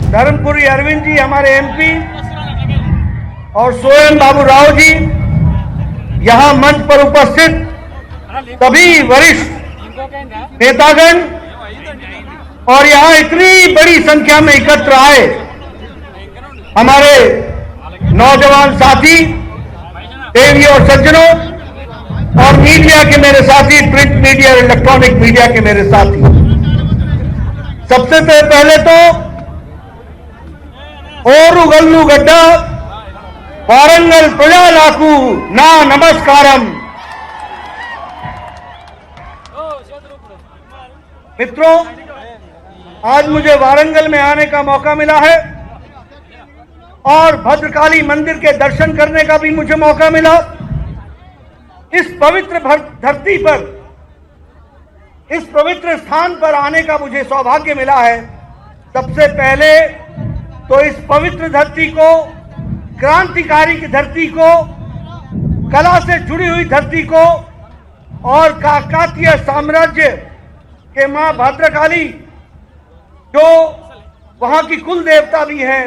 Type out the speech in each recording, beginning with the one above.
धर्मपुरी अरविंद जी हमारे एमपी और सोयन बाबू राव जी, यहां मंच पर उपस्थित सभी वरिष्ठ नेतागण और यहां इतनी बड़ी संख्या में एकत्र आए हमारे नौजवान साथी, देवी और सज्जनों और मीडिया के मेरे साथी, प्रिंट मीडिया और इलेक्ट्रॉनिक मीडिया के मेरे साथी, सबसे पहले तो ओरुगल्लू गड्डा वारंगल प्रजालाकू ना नमस्कारम। मित्रों, आज मुझे वारंगल में आने का मौका मिला है और भद्रकाली मंदिर के दर्शन करने का भी मुझे मौका मिला। इस पवित्र धरती पर, इस पवित्र स्थान पर आने का मुझे सौभाग्य मिला है। सबसे पहले तो इस पवित्र धरती को, क्रांतिकारी की धरती को, कला से जुड़ी हुई धरती को और काकतीय साम्राज्य के मां भद्रकाली जो वहां की कुल देवता भी हैं,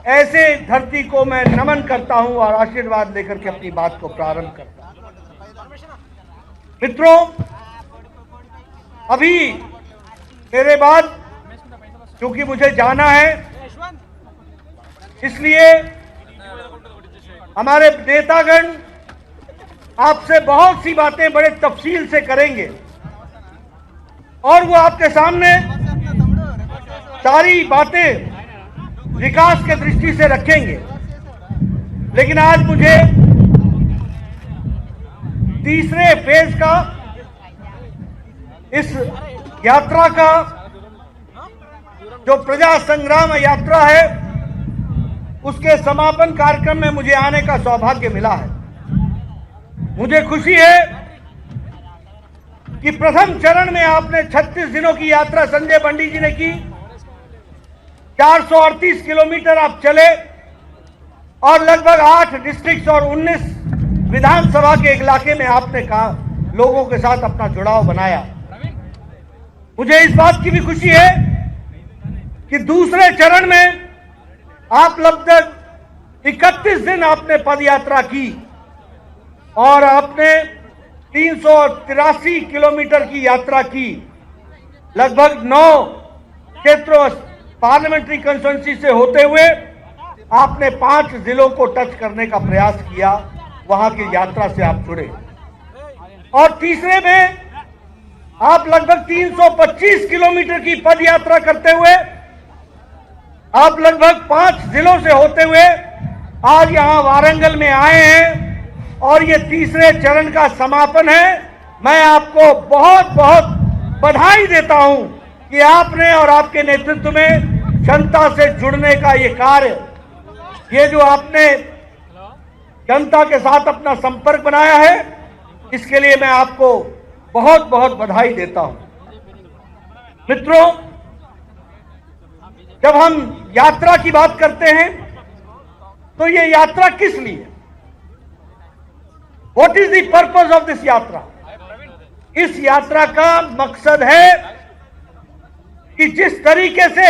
ऐसे धरती को मैं नमन करता हूं और आशीर्वाद लेकर के अपनी बात को प्रारंभ करता हूं। मित्रों, अभी मेरे बाद क्योंकि मुझे जाना है, इसलिए हमारे नेतागण आपसे बहुत सी बातें बड़े तफसील से करेंगे और वो आपके सामने सारी बातें विकास के दृष्टि से रखेंगे। लेकिन आज मुझे तीसरे फेज का, इस यात्रा का, जो प्रजा संग्राम यात्रा है, उसके समापन कार्यक्रम में मुझे आने का सौभाग्य मिला है। मुझे खुशी है कि प्रथम चरण में आपने 36 दिनों की यात्रा संजय पंडित जी ने की, 438 किलोमीटर आप चले और लगभग 8 डिस्ट्रिक्ट और 19 विधानसभा के इलाके में आपने कहा लोगों के साथ अपना जुड़ाव बनाया। मुझे इस बात की भी खुशी है कि दूसरे चरण में आप लगभग 31 दिन आपने पदयात्रा की और आपने 383 किलोमीटर की यात्रा की। लगभग 9 क्षेत्रों पार्लियामेंट्री कंस्टिट्यूंसी से होते हुए आपने 5 जिलों को टच करने का प्रयास किया, वहां की यात्रा से आप जुड़े। और तीसरे में आप लगभग 325 किलोमीटर की पद यात्रा करते हुए आप लगभग 5 जिलों से होते हुए आज यहां वारंगल में आए हैं और ये तीसरे चरण का समापन है। मैं आपको बहुत बहुत बधाई देता हूं कि आपने और आपके नेतृत्व में जनता से जुड़ने का ये कार्य, ये जो आपने जनता के साथ अपना संपर्क बनाया है, इसके लिए मैं आपको बहुत बहुत बधाई देता हूं। मित्रों, जब हम यात्रा की बात करते हैं तो ये यात्रा किस लिए, what is the purpose of this यात्रा? इस यात्रा का मकसद है कि जिस तरीके से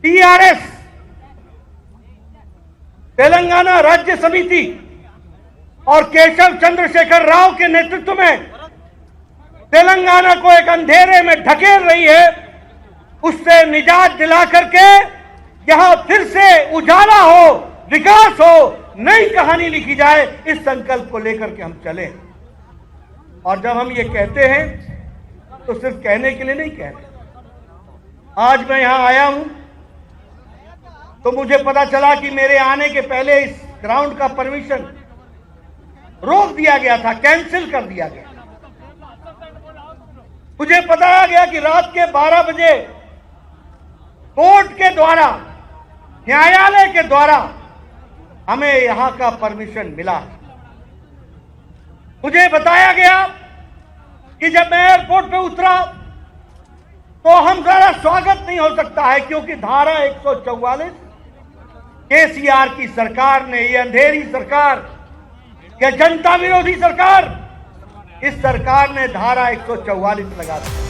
टीआरएस, तेलंगाना राज्य समिति और केशव चंद्रशेखर राव के नेतृत्व में तेलंगाना को एक अंधेरे में ढकेल रही है, उससे निजात दिला करके यहां फिर से उजाला हो, विकास हो, नई कहानी लिखी जाए, इस संकल्प को लेकर के हम चले। और जब हम ये कहते हैं तो सिर्फ कहने के लिए नहीं कहते। आज मैं यहां आया हूं तो मुझे पता चला कि मेरे आने के पहले इस ग्राउंड का परमिशन रोक दिया गया था, कैंसिल कर दिया गया। मुझे बताया गया कि रात के 12 बजे कोर्ट के द्वारा, न्यायालय के द्वारा हमें यहां का परमिशन मिला। मुझे बताया गया कि जब मैं एयरपोर्ट पे उतरा तो हमारा स्वागत नहीं हो सकता है, क्योंकि धारा 144 केसीआर की सरकार ने, ये अंधेरी सरकार, ये जनता विरोधी सरकार, इस सरकार ने धारा 144 लगा दी।